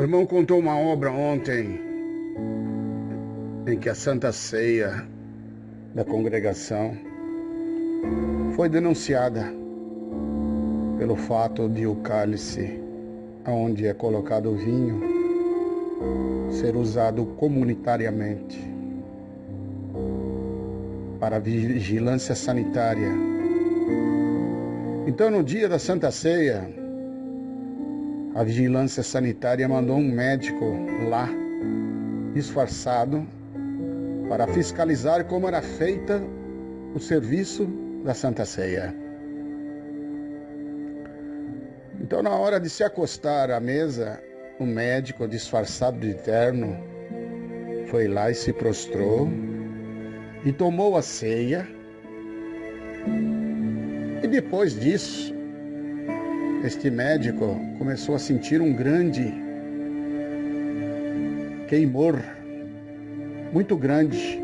irmão contou uma obra ontem em que a Santa Ceia da congregação foi denunciada pelo fato de o cálice onde é colocado o vinho ser usado comunitariamente para vigilância sanitária. Então, no dia da Santa Ceia, a vigilância sanitária mandou um médico lá, disfarçado, para fiscalizar como era feita o serviço da Santa Ceia. Então, na hora de se acostar à mesa, o médico, disfarçado de terno, foi lá e se prostrou e tomou a ceia. E depois disso, este médico começou a sentir um grande queimor, muito grande,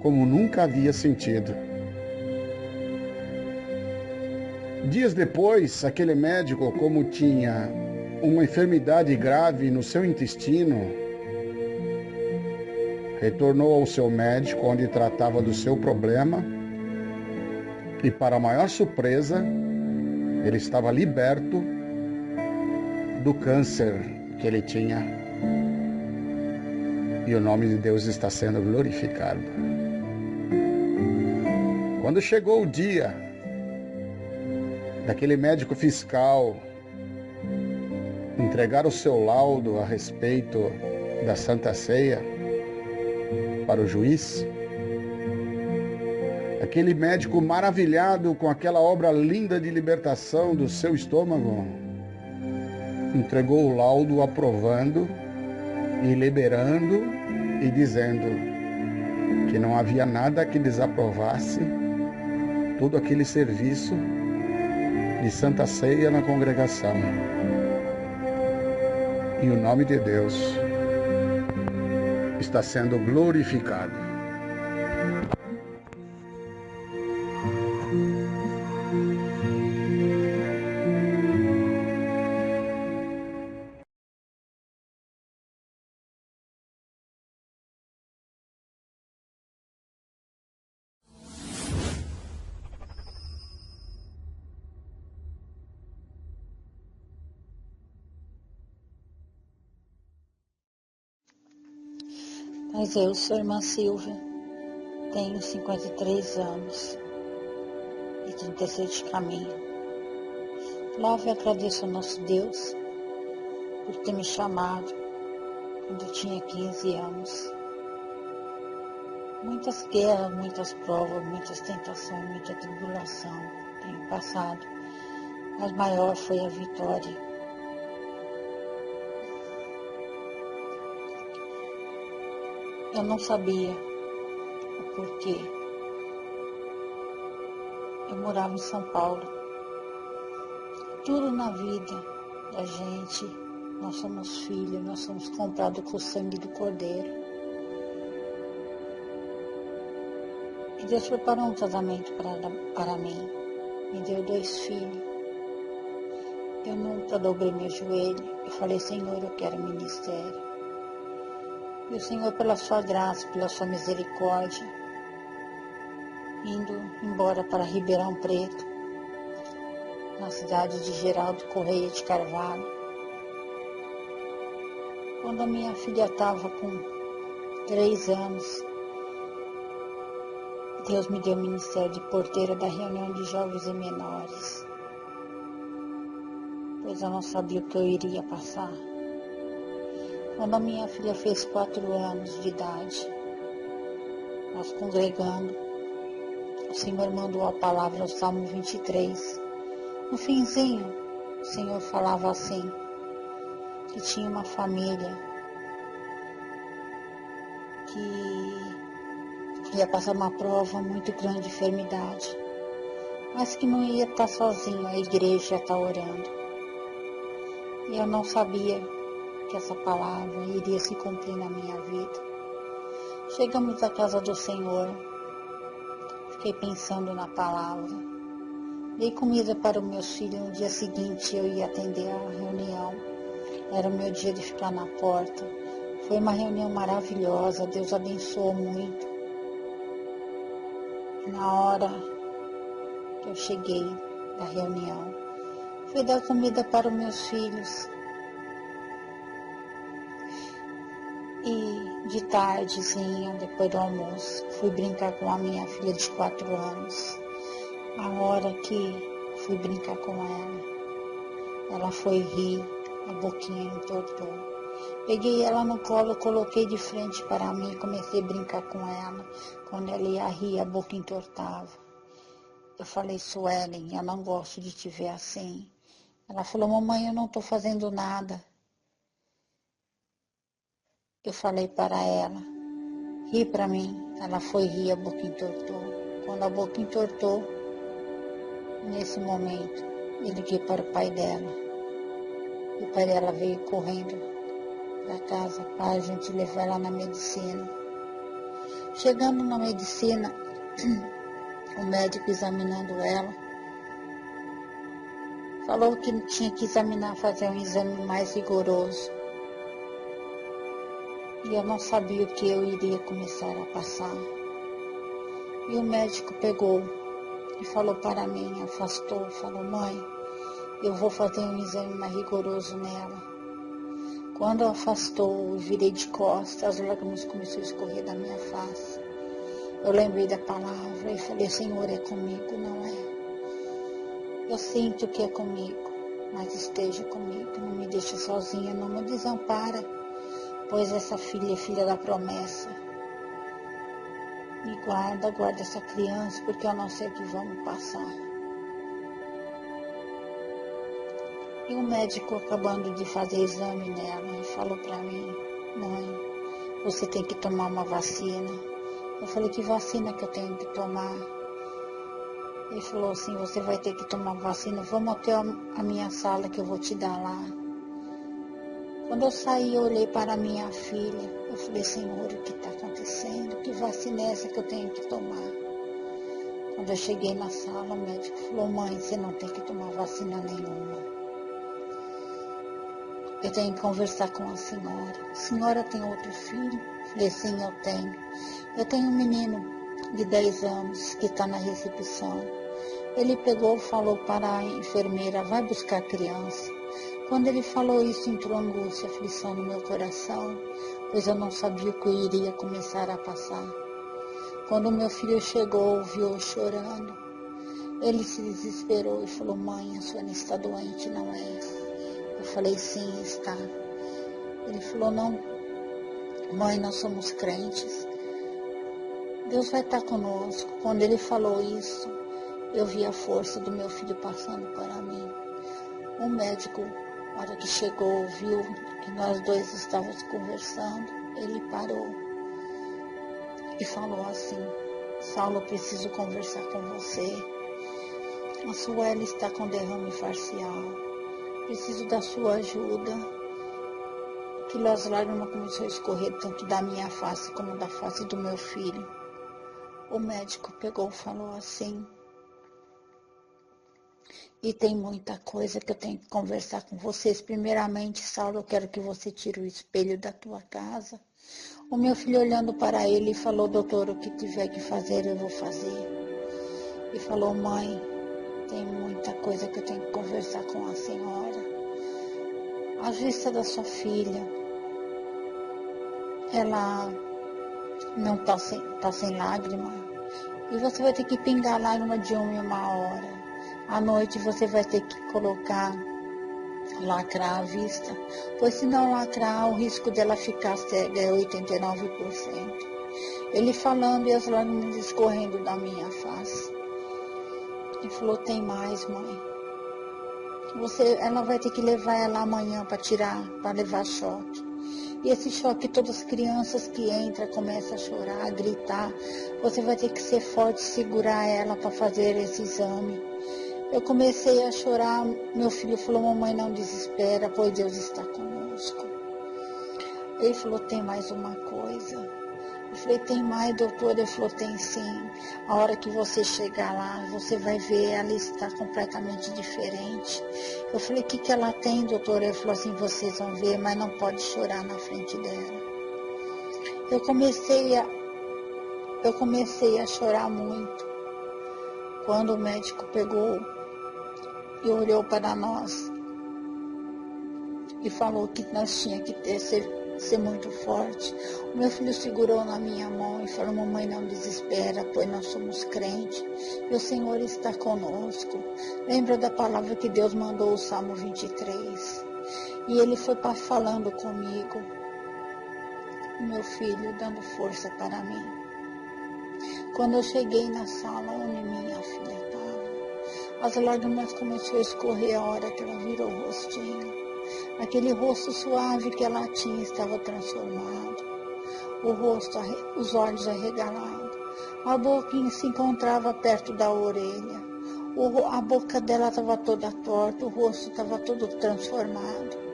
como nunca havia sentido. Dias depois, aquele médico, como tinha uma enfermidade grave no seu intestino, retornou ao seu médico, onde tratava do seu problema, e para maior surpresa, ele estava liberto do câncer que ele tinha. E o nome de Deus está sendo glorificado. Quando chegou o dia daquele médico fiscal entregar o seu laudo a respeito da Santa Ceia para o juiz, aquele médico maravilhado com aquela obra linda de libertação do seu estômago, entregou o laudo aprovando e liberando e dizendo que não havia nada que desaprovasse todo aquele serviço de Santa Ceia na congregação. E o nome de Deus está sendo glorificado. Mas eu sou irmã Silvia, tenho 53 anos e 36 de caminho. Louvo e agradeço ao nosso Deus por ter me chamado quando eu tinha 15 anos. Muitas guerras, muitas provas, muitas tentações, muita tribulação tenho passado, mas maior foi a vitória. Eu não sabia o porquê. Eu morava em São Paulo. Tudo na vida da gente, nós somos filhos, nós somos comprados com o sangue do Cordeiro. E Deus preparou um casamento para mim. Me deu 2 filhos. Eu nunca dobrei meu joelho e falei, Senhor, eu quero ministério. E o Senhor, pela sua graça, pela sua misericórdia, indo embora para Ribeirão Preto, na cidade de Geraldo Correia de Carvalho. Quando a minha filha estava com 3 anos, Deus me deu o ministério de porteira da reunião de jovens e menores, pois eu não sabia o que eu iria passar. Quando a minha filha fez 4 anos de idade, nós congregando, o Senhor mandou a palavra no Salmo 23. No finzinho, o Senhor falava assim, que tinha uma família que ia passar uma prova muito grande de enfermidade, mas que não ia estar sozinho, a igreja está orando. E eu não sabia que essa palavra iria se cumprir na minha vida. Chegamos à casa do Senhor, fiquei pensando na palavra, dei comida para os meus filhos. No dia seguinte eu ia atender a reunião, Era o meu dia de ficar na porta. Foi uma reunião maravilhosa, Deus abençoou muito. E na hora que eu cheguei da reunião, fui dar comida para os meus filhos. E de tardezinha, depois do almoço, fui brincar com a minha filha de 4 anos. A hora que fui brincar com ela foi rir, a boquinha entortou. Peguei ela no colo, coloquei de frente para mim e comecei a brincar com ela. Quando ela ia rir, a boca entortava. Eu falei, Suelen, eu não gosto de te ver assim. Ela falou, mamãe, eu não estou fazendo nada. Eu falei para ela, ri para mim. Ela foi rir, a boca entortou. Quando a boca entortou, nesse momento, eu liguei para o pai dela. E o pai dela veio correndo para casa para a gente levar ela na medicina. Chegando na medicina, o médico examinando ela, falou que tinha que examinar, fazer um exame mais rigoroso. E eu não sabia o que eu iria começar a passar. E o médico pegou e falou para mim, afastou, falou, mãe, eu vou fazer um exame mais rigoroso nela. Quando afastou, eu virei de costas, as lágrimas começaram a escorrer da minha face. Eu lembrei da palavra e falei, Senhor, é comigo, não é? Eu sinto que é comigo, mas esteja comigo, não me deixe sozinha, não me desampara. Pois essa filha é filha da promessa. E guarda essa criança, porque eu não sei o que vamos passar. E o médico acabando de fazer exame nela, falou para mim, mãe, você tem que tomar uma vacina. Eu falei, que vacina que eu tenho que tomar? Ele falou assim, você vai ter que tomar vacina, vamos até a minha sala que eu vou te dar lá. Quando eu saí, eu olhei para a minha filha. Eu falei, Senhor, o que está acontecendo? Que vacina é essa que eu tenho que tomar? Quando eu cheguei na sala, o médico falou, mãe, você não tem que tomar vacina nenhuma. Eu tenho que conversar com a senhora. A senhora tem outro filho? Eu falei, sim, eu tenho. Eu tenho um menino de 10 anos que está na recepção. Ele pegou e falou para a enfermeira, vai buscar a criança. Quando ele falou isso, entrou angústia, aflição no meu coração, pois eu não sabia o que eu iria começar a passar. Quando meu filho chegou, viu eu chorando, ele se desesperou e falou, mãe, a Suelen está doente, não é? Eu falei, sim, está. Ele falou, não, mãe, nós somos crentes. Deus vai estar conosco. Quando ele falou isso, eu vi a força do meu filho passando para mim. O médico, na hora que chegou, viu que nós dois estávamos conversando, ele parou e falou assim, Saulo, eu preciso conversar com você. A Suelen está com derrame facial. Preciso da sua ajuda. Aquilo, as lágrimas começaram a escorrer tanto da minha face como da face do meu filho. O médico pegou e falou assim, e tem muita coisa que eu tenho que conversar com vocês. Primeiramente, Saulo, eu quero que você tire o espelho da tua casa. O meu filho olhando para ele falou, doutor, o que tiver que fazer, eu vou fazer. E falou, mãe, tem muita coisa que eu tenho que conversar com a senhora. A vista da sua filha, ela não está sem lágrima. E você vai ter que pingar lágrima de 1 em 1 hora. À noite você vai ter que lacrar a vista, pois se não lacrar, o risco dela ficar cega é 89%. Ele falando e as lágrimas escorrendo da minha face. Ele falou, tem mais, mãe. Ela vai ter que levar ela amanhã para levar choque. E esse choque, todas as crianças que entram começam a chorar, a gritar. Você vai ter que ser forte, segurar ela para fazer esse exame. Eu comecei a chorar, meu filho falou, mamãe, não desespera, pois Deus está conosco. Ele falou, tem mais uma coisa. Eu falei, tem mais, doutor? Ele falou, tem sim. A hora que você chegar lá, você vai ver, ela está completamente diferente. Eu falei, o que ela tem, doutor? Ele falou assim, vocês vão ver, mas não pode chorar na frente dela. Eu comecei a chorar muito. Quando o médico pegou e olhou para nós e falou que nós tínhamos que ser muito forte. O meu filho segurou na minha mão e falou, mamãe, não desespera, pois nós somos crentes e o Senhor está conosco. Lembra da palavra que Deus mandou, o Salmo 23. E ele foi falando comigo, o meu filho dando força para mim. Quando eu cheguei na sala onde minha filha estava, as lágrimas começaram a escorrer a hora que ela virou o rostinho. Aquele rosto suave que ela tinha estava transformado. O rosto, os olhos arregalados. A boquinha se encontrava perto da orelha. A boca dela estava toda torta, o rosto estava todo transformado.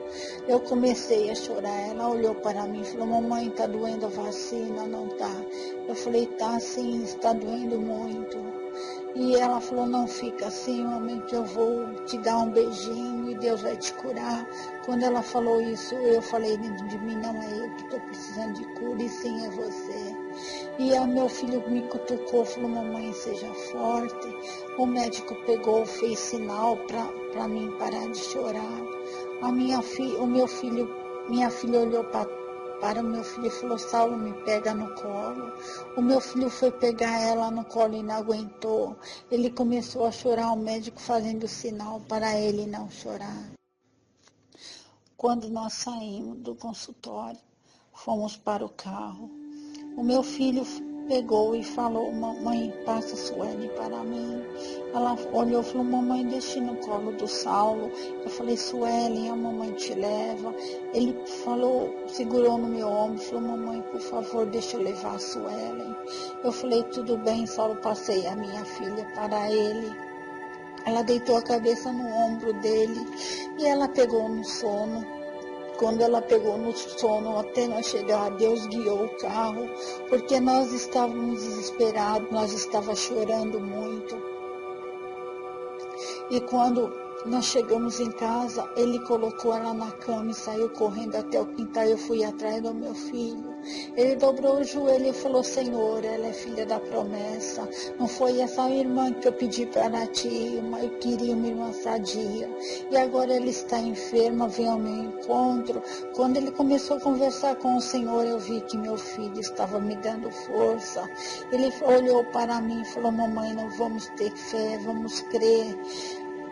Eu comecei a chorar. Ela olhou para mim e falou, mamãe, está doendo a vacina? Não está. Eu falei, tá sim, está doendo muito. E ela falou, não fica assim, mamãe, que eu vou te dar um beijinho e Deus vai te curar. Quando ela falou isso, eu falei dentro de mim, não é eu que estou precisando de cura, e sim é você. E o meu filho me cutucou, falou, mamãe, seja forte. O médico pegou, fez sinal para mim parar de chorar. Minha filha olhou para o meu filho e falou, Saulo, me pega no colo. O meu filho foi pegar ela no colo e não aguentou. Ele começou a chorar, o médico fazendo sinal para ele não chorar. Quando nós saímos do consultório, fomos para o carro. O meu filho pegou e falou, mamãe, passa a Sueli para mim. Ela olhou e falou, mamãe, deixe no colo do Saulo. Eu falei, Sueli, a mamãe te leva. Ele falou, segurou no meu ombro, falou, mamãe, por favor, deixa eu levar a Sueli. Eu falei, tudo bem, Saulo, passei a minha filha para ele. Ela deitou a cabeça no ombro dele e ela pegou no sono. Quando ela pegou no sono, até nós chegar, Deus guiou o carro, porque nós estávamos desesperados, nós estávamos chorando muito. E quando nós chegamos em casa, ele colocou ela na cama e saiu correndo até o quintal. Eu fui atrás do meu filho. Ele dobrou o joelho e falou, Senhor, ela é filha da promessa. Não foi essa irmã que eu pedi para ti, mas eu queria uma irmã sadia. E agora ela está enferma, vem ao meu encontro. Quando ele começou a conversar com o Senhor, eu vi que meu filho estava me dando força. Ele olhou para mim e falou, mamãe, não vamos ter fé, vamos crer.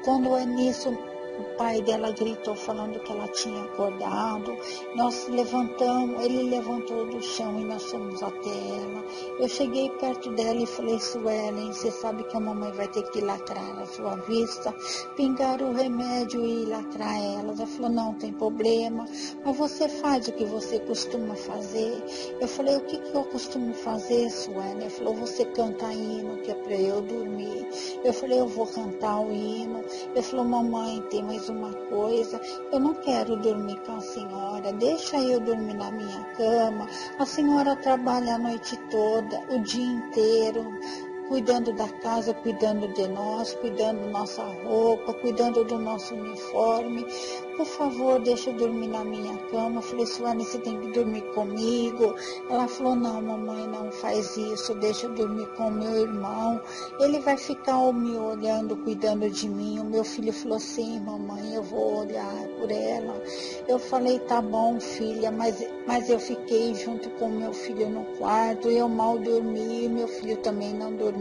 Quando é nisso, o pai dela gritou falando que ela tinha acordado. Nós levantamos, ele levantou do chão e nós fomos até ela. Eu cheguei perto dela e falei, Suelen, você sabe que a mamãe vai ter que lacrar a sua vista, pingar o remédio e lacrar ela. Ela falou, não tem problema, mas você faz o que você costuma fazer. Eu falei, o que eu costumo fazer, Suelen? Ela falou, você canta hino, que é para eu dormir. Eu falei, eu vou cantar o hino. Eu falei, mamãe, tem mais uma coisa, eu não quero dormir com a senhora, deixa eu dormir na minha cama. A senhora trabalha a noite toda, o dia inteiro, cuidando da casa, cuidando de nós, cuidando da nossa roupa, cuidando do nosso uniforme. Por favor, deixa eu dormir na minha cama. Eu falei, Suane, você tem que dormir comigo. Ela falou, não, mamãe, não faz isso, deixa eu dormir com o meu irmão. Ele vai ficar me olhando, cuidando de mim. O meu filho falou, sim, mamãe, eu vou olhar por ela. Eu falei, tá bom, filha, mas eu fiquei junto com o meu filho no quarto, eu mal dormi, meu filho também não dormiu.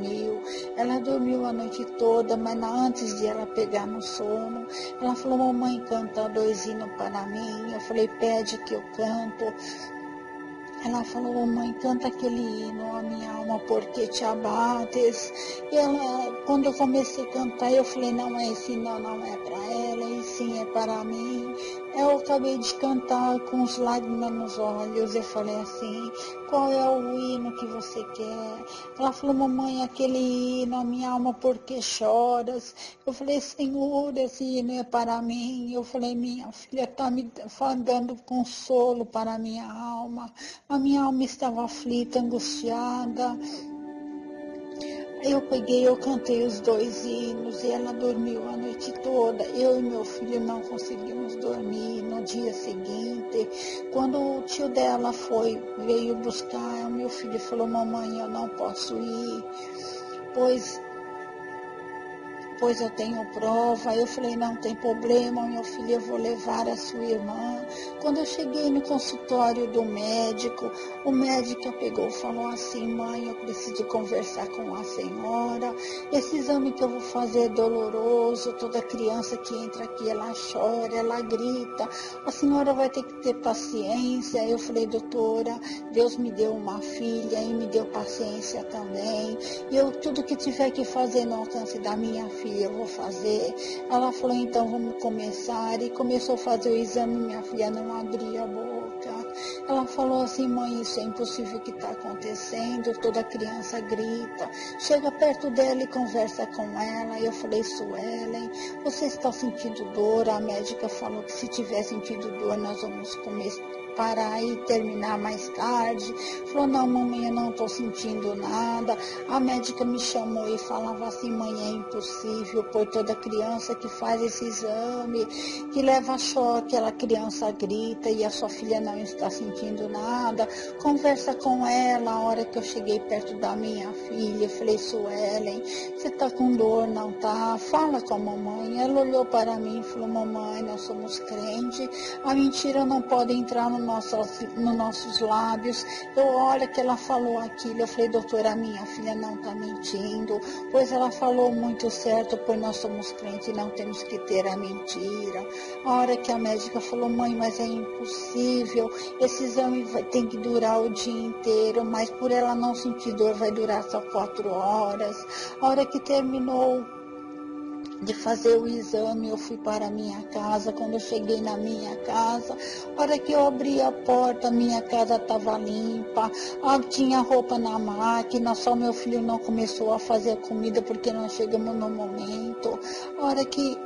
Ela dormiu a noite toda, mas antes de ela pegar no sono, ela falou, mamãe, canta 2 hinos para mim. Eu falei, pede que eu canto. Ela falou, mamãe, canta aquele hino, a minha alma, porque te abates. E ela, quando eu comecei a cantar, eu falei, não, esse hino não é para ela, e sim é para mim. Eu acabei de cantar com os lágrimas nos olhos. Eu falei assim, qual é o hino que você quer? Ela falou, mamãe, aquele hino, a minha alma, por que choras? Eu falei, Senhor, esse hino é para mim. Eu falei, minha filha está me dando consolo para a minha alma. A minha alma estava aflita, angustiada. Eu peguei, eu cantei os 2 hinos e ela dormiu a noite toda. Eu e meu filho não conseguimos dormir. No dia seguinte, quando o tio dela veio buscar, o meu filho falou, mamãe, eu não posso ir, pois eu tenho prova. Eu falei, não tem problema, meu filho, eu vou levar a sua irmã. Quando eu cheguei no consultório do médico, o médico pegou e falou assim, mãe, eu preciso conversar com a senhora. Esse exame que eu vou fazer é doloroso, toda criança que entra aqui, ela chora, ela grita. A senhora vai ter que ter paciência. Eu falei, doutora, Deus me deu uma filha e me deu paciência também. E eu, tudo que tiver que fazer no alcance da minha filha, eu vou fazer. Ela falou, então vamos começar. E começou a fazer o exame, minha filha não abria a boca. Ela falou assim, mãe, isso é impossível que está acontecendo. Toda criança grita. Chega perto dela e conversa com ela. Eu falei, Suelen, você está sentindo dor? A médica falou que se tiver sentido dor, nós vamos parar e terminar mais tarde. Falou, não, mamãe, eu não estou sentindo nada. A médica me chamou e falava assim, mãe, é impossível, por toda criança que faz esse exame, que leva choque, aquela criança grita e a sua filha não está sentindo nada. Conversa com ela. A hora que eu cheguei perto da minha filha, eu falei, Suelen, você está com dor, não tá? Fala com a mamãe. Ela olhou para mim e falou, mamãe, nós somos crentes, a mentira não pode entrar nos nossos lábios. Eu olho que ela falou aquilo, eu falei, doutora, a minha filha não está mentindo, pois ela falou muito certo, pois nós somos crentes e não temos que ter a mentira. A hora que a médica falou, mãe, mas é impossível, esse exame tem que durar o dia inteiro, mas por ela não sentir dor vai durar só 4 horas. A hora que terminou de fazer o exame, eu fui para a minha casa. Quando eu cheguei na minha casa, a hora que eu abri a porta, minha casa estava limpa, tinha roupa na máquina, só meu filho não começou a fazer comida porque nós chegamos no momento. A hora que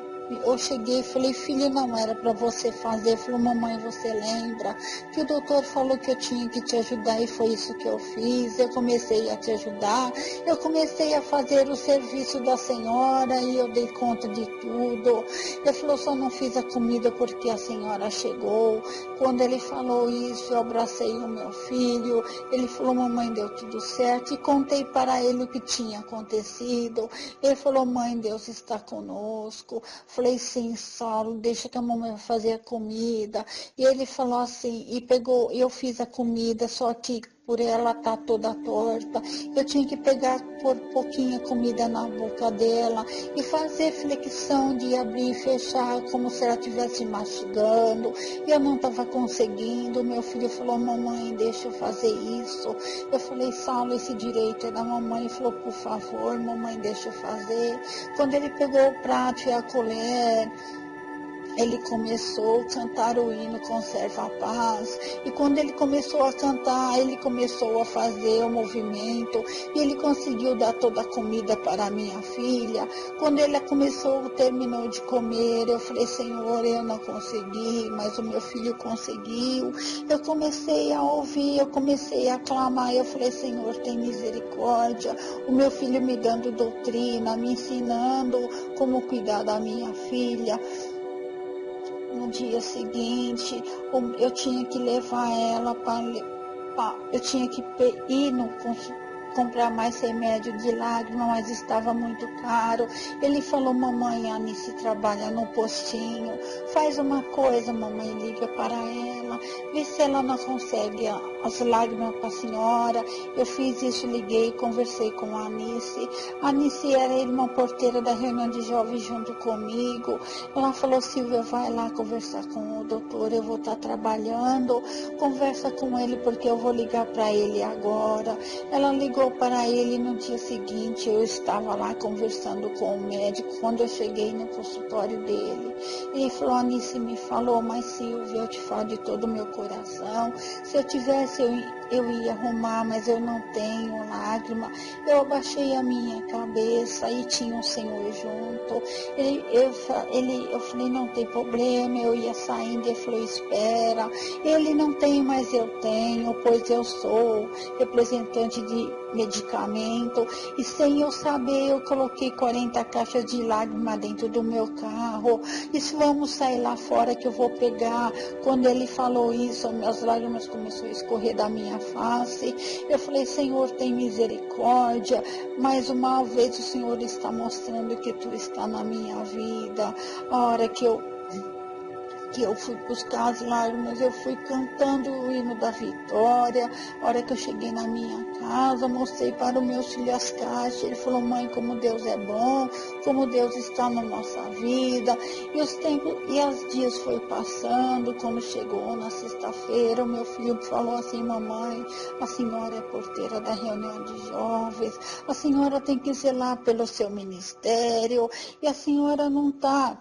eu cheguei e falei, filho, não era para você fazer. Falou, mamãe, você lembra que o doutor falou que eu tinha que te ajudar e foi isso que eu fiz. Eu comecei a te ajudar, eu comecei a fazer o serviço da senhora e eu dei conta de tudo. Ele falou, só não fiz a comida porque a senhora chegou. Quando ele falou isso, eu abracei o meu filho. Ele falou, mamãe, deu tudo certo. E contei para ele o que tinha acontecido. Ele falou, mãe, Deus está conosco. Falei, sim, Saulo, deixa que a mamãe vai fazer a comida. E ele falou assim, e pegou, eu fiz a comida, só que por ela estar toda torta, eu tinha que pôr pouquinha comida na boca dela e fazer flexão de abrir e fechar, como se ela estivesse mastigando. Eu não estava conseguindo. Meu filho falou, mamãe, deixa eu fazer isso. Eu falei, Saulo, esse direito é da mamãe. Ele falou, por favor, mamãe, deixa eu fazer. Quando ele pegou o prato e a colher, ele começou a cantar o hino Conserva a Paz. E quando ele começou a cantar, ele começou a fazer o movimento. E ele conseguiu dar toda a comida para a minha filha. Quando ele terminou de comer, eu falei, Senhor, eu não consegui, mas o meu filho conseguiu. Eu comecei a ouvir, eu comecei a clamar. Eu falei, Senhor, tem misericórdia. O meu filho me dando doutrina, me ensinando como cuidar da minha filha. No dia seguinte, eu tinha que levar ela eu tinha que ir no comprar mais remédio de lágrima, mas estava muito caro. Ele falou, mamãe, a Anice trabalha no postinho, faz uma coisa, mamãe, liga para ela, vê se ela não consegue as lágrimas para a senhora. Eu fiz isso, liguei, conversei com a Anice. A Anice era a irmã porteira da reunião de jovens junto comigo. Ela falou, Silvia, vai lá conversar com o doutor, eu vou estar trabalhando, conversa com ele porque eu vou ligar para ele agora. Ela ligou ligou para ele no dia seguinte. Eu estava lá conversando com o médico. Quando eu cheguei no consultório dele, ele falou: Anice me falou, mas Silvia, eu te falo de todo o meu coração. Se eu tivesse, eu ia arrumar, mas eu não tenho lágrima. Eu abaixei a minha cabeça e tinha o Senhor junto. Eu falei: não tem problema, eu ia saindo. Ele falou: espera. Ele: não tem, mas eu tenho, pois eu sou representante de medicamento. E sem eu saber, eu coloquei 40 caixas de lágrima dentro do meu carro. Disse: vamos sair lá fora que eu vou pegar. Quando ele falou isso, minhas lágrimas começaram a escorrer da minha face. Eu falei: Senhor, tem misericórdia. Mais uma vez o Senhor está mostrando que tu está na minha vida. A hora que eu fui buscar as lágrimas, eu fui cantando o hino da vitória. A hora que eu cheguei na minha casa, mostrei para o meu filho as caixas. Ele falou: mãe, como Deus é bom, como Deus está na nossa vida. E os tempos e os dias foi passando. Quando chegou na sexta-feira, o meu filho falou assim: mamãe, a senhora é porteira da reunião de jovens, a senhora tem que zelar pelo seu ministério, e a senhora não está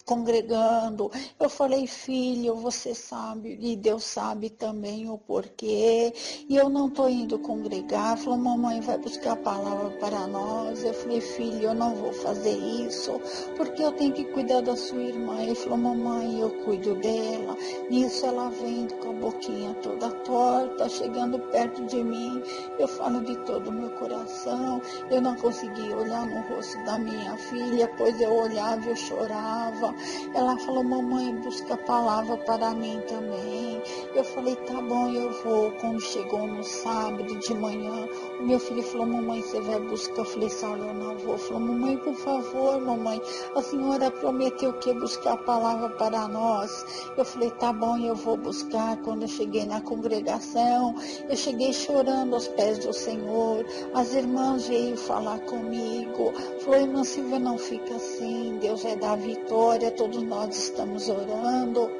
congregando. Eu falei: filho, você sabe, e Deus sabe também o porquê, e eu não estou indo congregar. Falou: mamãe, vai buscar a palavra para nós. Eu falei: filho, eu não vou fazer isso, porque eu tenho que cuidar da sua irmã. Ele falou: mamãe, eu cuido dela. Nisso ela vem com a boquinha toda torta, chegando perto de mim. Eu falo de todo o meu coração. Eu não consegui olhar no rosto da minha filha, pois eu olhava e eu chorava. Ela falou: mamãe, busca a palavra para mim também. Eu falei: tá bom, eu vou. Quando chegou no sábado de manhã, o meu filho falou: mamãe, você vai buscar? Eu falei: Saulo, eu não vou. Falou: mamãe, por favor, mamãe, a senhora prometeu que ia buscar a palavra para nós. Eu falei: tá bom, eu vou buscar. Quando eu cheguei na congregação, eu cheguei chorando aos pés do Senhor. As irmãs veio falar comigo. Falou: irmã Silvia, não fica assim, Deus é da vitória, todos nós estamos orando.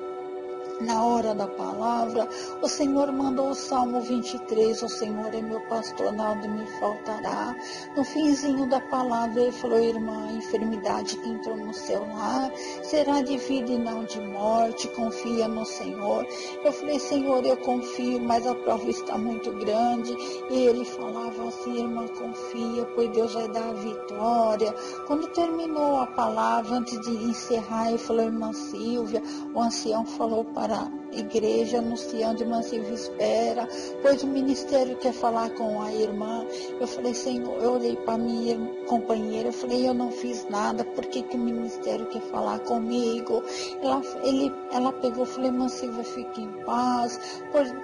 Na hora da palavra, o Senhor mandou o Salmo 23, o Senhor é meu pastor, nada me faltará. No finzinho da palavra, ele falou: irmã, a enfermidade que entrou no seu lar será de vida e não de morte, confia no Senhor. Eu falei: Senhor, eu confio, mas a prova está muito grande. E ele falava assim: irmã, confia, pois Deus vai dar a vitória. Quando terminou a palavra, antes de encerrar, ele falou: irmã Silvia, o ancião falou para a igreja, anunciando: irmã Silvia, espera, pois o ministério quer falar com a irmã. Eu falei: Senhor, eu olhei para minha companheira, eu falei: eu não fiz nada, por que o ministério quer falar comigo? Ela pegou, falei: irmã Silvia, fique em paz, pois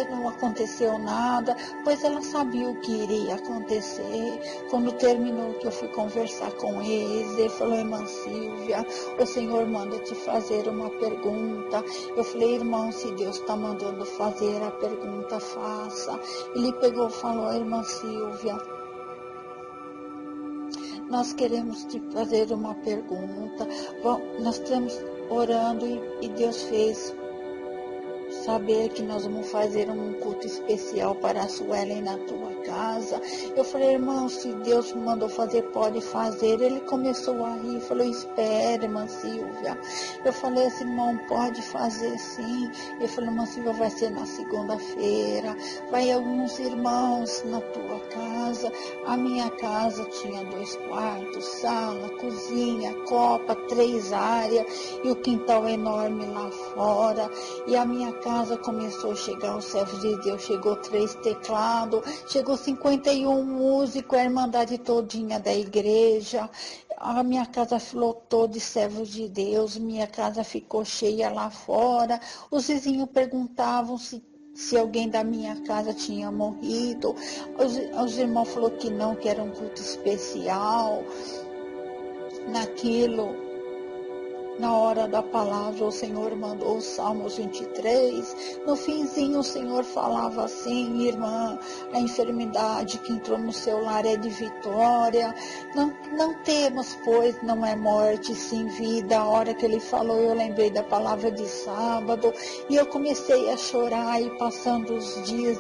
não aconteceu nada, pois ela sabia o que iria acontecer. Quando terminou, que eu fui conversar com eles, ele falou: irmã Silvia, o Senhor manda te fazer uma pergunta. Eu falei: irmão, se Deus está mandando fazer a pergunta, faça. Ele pegou e falou: irmã Silvia, nós queremos te fazer uma pergunta. Bom, nós estamos orando e Deus fez saber que nós vamos fazer um culto especial para a Suelen na tua casa. Eu falei: irmão, se Deus me mandou fazer, pode fazer. Ele começou a rir, falou: espera, irmã Silvia. Eu falei assim: irmão, pode fazer sim. Ele falou: irmã Silvia, vai ser na segunda-feira, vai alguns irmãos na tua casa. A minha casa tinha 2 quartos, sala, cozinha, copa, 3 áreas e o quintal enorme lá fora. E a minha casa começou a chegar os servos de Deus, chegou 3 teclados, chegou 51 músicos, a irmandade todinha da igreja. A minha casa lotou de servos de Deus, minha casa ficou cheia lá fora. Os vizinhos perguntavam se alguém da minha casa tinha morrido. Os irmãos falaram que não, que era um culto especial. Naquilo, Na hora da palavra, o Senhor mandou o Salmos 23. No finzinho, o Senhor falava assim: irmã, a enfermidade que entrou no seu lar é de vitória. Não temos, pois, não é morte, sim vida. A hora que ele falou, eu lembrei da palavra de sábado. E eu comecei a chorar, e passando os dias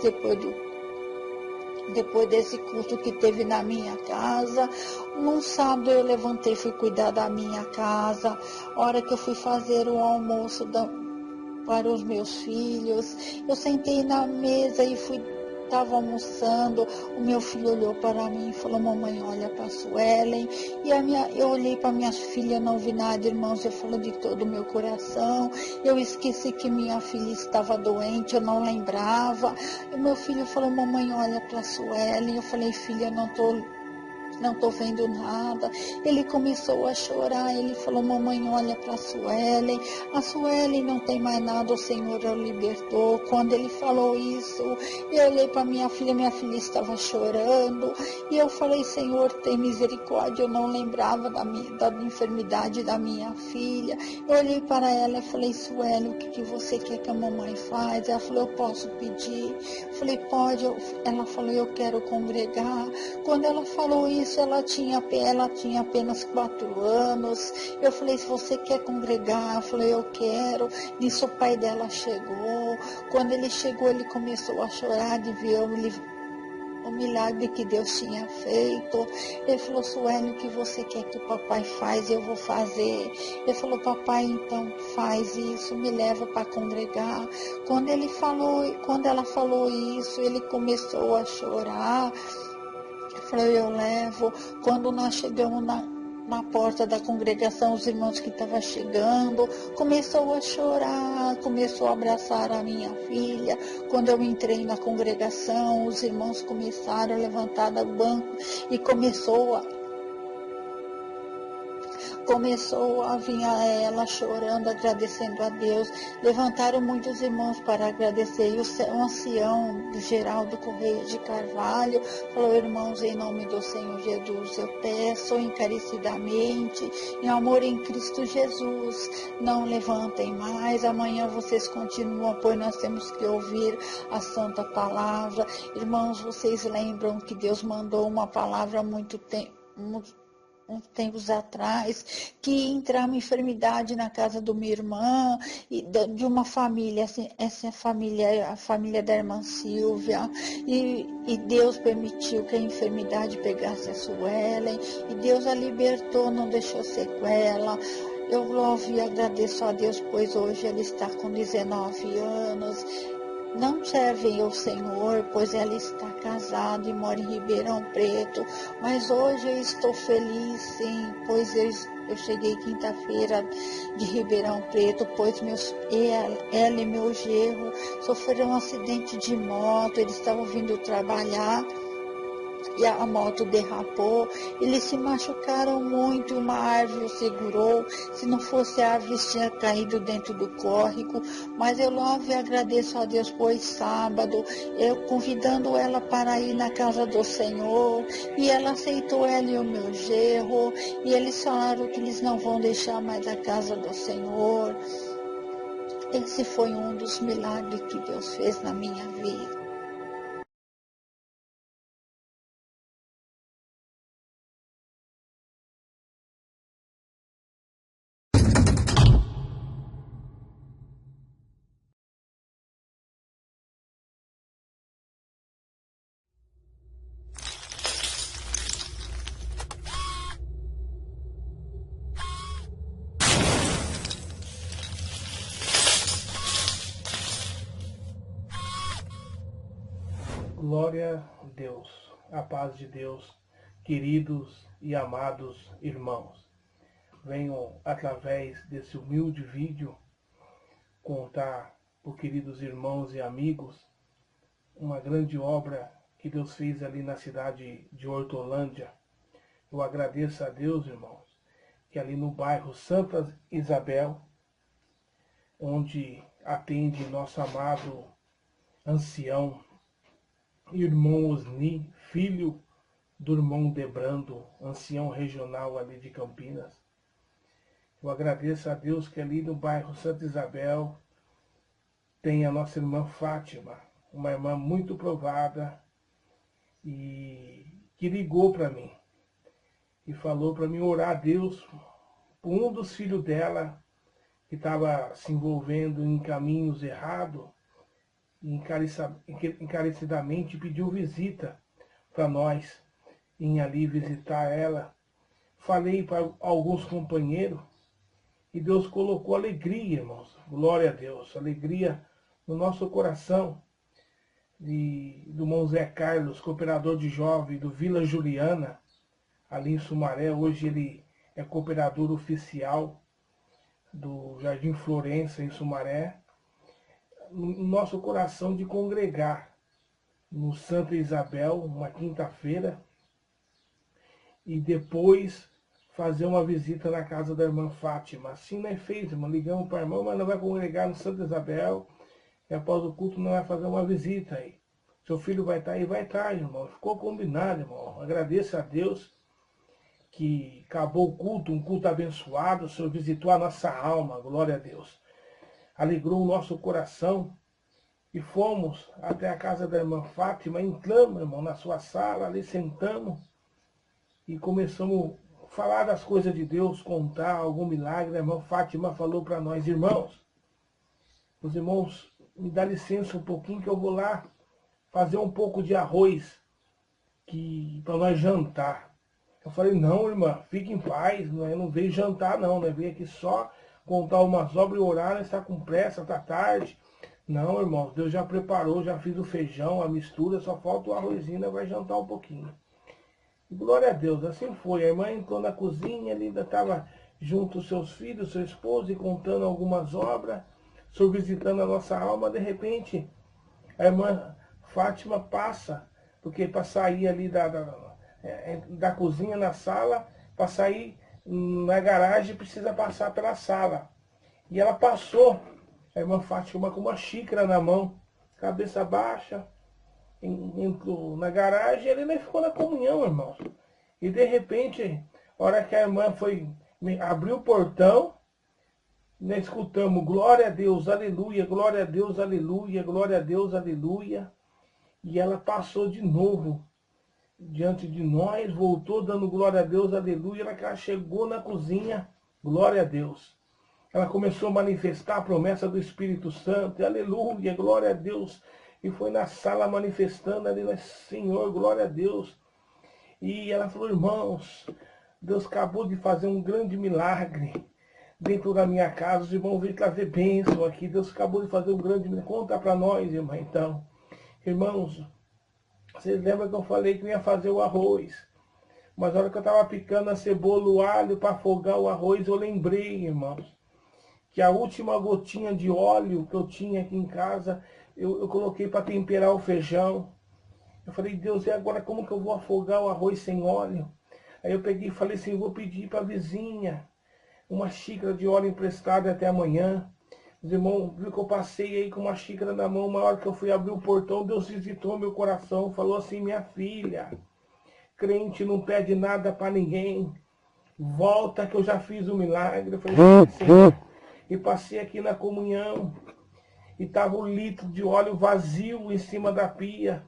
depois desse culto que teve na minha casa, num sábado eu levantei, fui cuidar da minha casa. A hora que eu fui fazer o almoço para os meus filhos, eu sentei na mesa e estava almoçando. O meu filho olhou para mim e falou: mamãe, olha para a Suelen. E eu olhei para minha filha, não vi nada, irmãos. Eu falo de todo o meu coração. Eu esqueci que minha filha estava doente, eu não lembrava. E meu filho falou: mamãe, olha para a Suelen. Eu falei: filha, não estou vendo nada. Ele começou a chorar, ele falou: mamãe, olha para a Suelen não tem mais nada, o Senhor a libertou. Quando ele falou isso, eu olhei para minha filha estava chorando, e eu falei: Senhor, tem misericórdia. Eu não lembrava da enfermidade da minha filha. Eu olhei para ela e falei: Suelen, o que você quer que a mamãe faz? Ela falou: eu posso pedir? Eu falei: pode. Ela falou: eu quero congregar. Quando ela falou isso, ela tinha apenas 4 anos. Eu falei: se você quer congregar? Eu falei: eu quero. Nisso o pai dela chegou. Quando ele chegou, ele começou a chorar de ver o milagre que Deus tinha feito. Ele falou: Sueli, o que você quer que o papai faz? Eu vou fazer. Ele falou: papai, então faz isso, me leva para congregar. Quando ela falou isso, ele começou a chorar. Eu falei: eu levo. Quando nós chegamos na porta da congregação, os irmãos que estavam chegando começou a chorar, começou a abraçar a minha filha. Quando eu entrei na congregação, os irmãos começaram a levantar do banco e começou a vir a ela chorando, agradecendo a Deus. Levantaram muitos irmãos para agradecer. E o ancião Geraldo Correia de Carvalho falou: irmãos, em nome do Senhor Jesus, eu peço encarecidamente, em amor em Cristo Jesus, não levantem mais. Amanhã vocês continuam, pois nós temos que ouvir a santa palavra. Irmãos, vocês lembram que Deus mandou uma palavra há muito tempo, uns tempos atrás, que ia entrar uma enfermidade na casa de uma irmã, de uma família, assim, essa família, a família da irmã Silvia, e Deus permitiu que a enfermidade pegasse a Suelen, e Deus a libertou, não deixou sequela. Eu louvo e agradeço a Deus, pois hoje ela está com 19 anos. Não servem ao Senhor, pois ela está casada e mora em Ribeirão Preto. Mas hoje eu estou feliz, sim, pois eu cheguei quinta-feira de Ribeirão Preto, pois ela e meu genro sofreram um acidente de moto. Eles estavam vindo trabalhar e a moto derrapou. Eles se machucaram muito, uma árvore o segurou. Se não fosse a árvore, tinha caído dentro do córrego. Mas eu louvo e agradeço a Deus, pois sábado, eu convidando ela para ir na casa do Senhor, e ela aceitou, ela e o meu genro, e eles falaram que eles não vão deixar mais a casa do Senhor. Esse foi um dos milagres que Deus fez na minha vida. Glória a Deus, a paz de Deus, queridos e amados irmãos. Venho, através desse humilde vídeo, contar por queridos irmãos e amigos uma grande obra que Deus fez ali na cidade de Hortolândia. Eu agradeço a Deus, irmãos, que ali no bairro Santa Isabel, onde atende nosso amado ancião, irmão Osni, filho do irmão Debrando, ancião regional ali de Campinas, Eu agradeço a Deus que ali no bairro Santa Isabel tem a nossa irmã Fátima, uma irmã muito provada, e que ligou para mim e falou para mim orar a Deus por um dos filhos dela que estava se envolvendo em caminhos errados, e encarecidamente pediu visita para nós, em ali visitar ela. Falei para alguns companheiros e Deus colocou alegria, irmãos. Glória a Deus, alegria no nosso coração. Do irmão Zé Carlos, cooperador de jovem do Vila Juliana, ali em Sumaré. Hoje ele é cooperador oficial do Jardim Florença, em Sumaré. No nosso coração de congregar no Santa Isabel, uma quinta-feira, e depois fazer uma visita na casa da irmã Fátima. Assim nós fez, irmão. Ligamos para a irmã, mas não vai congregar no Santa Isabel, e após o culto não vai fazer uma visita aí. Seu filho vai estar aí? Vai estar, irmão. Ficou combinado, irmão. Agradeço a Deus que acabou o culto, um culto abençoado. O Senhor visitou a nossa alma, glória a Deus. Alegrou o nosso coração. E fomos até a casa da irmã Fátima, entramos, irmão, na sua sala, ali sentamos e começamos a falar das coisas de Deus, contar algum milagre. A irmã Fátima falou para nós: irmãos, os irmãos, me dá licença um pouquinho que eu vou lá fazer um pouco de arroz para nós jantar. Eu falei: não, irmã, fique em paz, eu não veio jantar não, eu veio aqui só contar umas obras e orar, está com pressa, está tarde. Não, irmão, Deus já preparou, já fiz o feijão, a mistura, só falta o arrozinho, vai jantar um pouquinho. E glória a Deus, assim foi. A irmã entrou na cozinha, ali ainda estava junto os seus filhos, seu esposo, e contando algumas obras, o Senhor visitando a nossa alma. De repente, a irmã Fátima passa, porque para sair ali da cozinha na sala, para sair na garagem, precisa passar pela sala. E ela passou, a irmã Fátima com uma xícara na mão, cabeça baixa, entrou na garagem, e ele nem ficou na comunhão, irmãos. E de repente, a hora que a irmã abriu o portão, nós escutamos: glória a Deus, aleluia, glória a Deus, aleluia, glória a Deus, aleluia. E ela passou de novo diante de nós, voltou dando glória a Deus, aleluia. Ela chegou na cozinha, glória a Deus. Ela começou a manifestar a promessa do Espírito Santo, aleluia, glória a Deus. E foi na sala manifestando ali, Senhor, glória a Deus. E ela falou: irmãos, Deus acabou de fazer um grande milagre dentro da minha casa. Os irmãos veio trazer bênção aqui. Deus acabou de fazer um grande milagre. Conta para nós, irmã, então. Irmãos, vocês lembram que eu falei que eu ia fazer o arroz? Mas na hora que eu estava picando a cebola, o alho para afogar o arroz, eu lembrei, irmãos, que a última gotinha de óleo que eu tinha aqui em casa, eu coloquei para temperar o feijão. Eu falei: Deus, e agora como que eu vou afogar o arroz sem óleo? Aí eu peguei e falei assim: vou pedir para a vizinha uma xícara de óleo emprestada até amanhã. Os irmãos viram que eu passei aí com uma xícara na mão. Uma hora que eu fui abrir o portão, Deus visitou meu coração, falou assim: minha filha, crente não pede nada para ninguém, volta que eu já fiz o milagre. Eu falei: Senhor. E passei aqui na comunhão, e estava o litro de óleo vazio em cima da pia.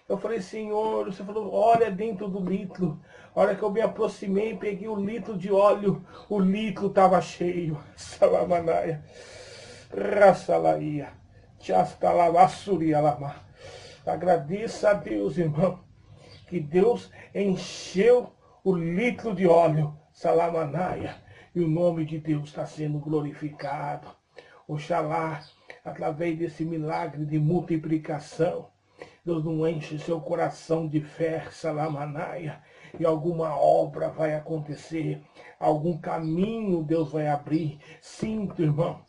Eu falei: Senhor, você falou, olha dentro do litro. A hora que eu me aproximei, peguei o litro de óleo, o litro estava cheio. Salamanaia, Rassalaia, Tchastalavassuri Alama. Agradeça a Deus, irmão, que Deus encheu o litro de óleo, Salamanaia, e o nome de Deus está sendo glorificado. Oxalá, através desse milagre de multiplicação, Deus não enche seu coração de fé, Salamanaia, e alguma obra vai acontecer, algum caminho Deus vai abrir. Sinto, irmão,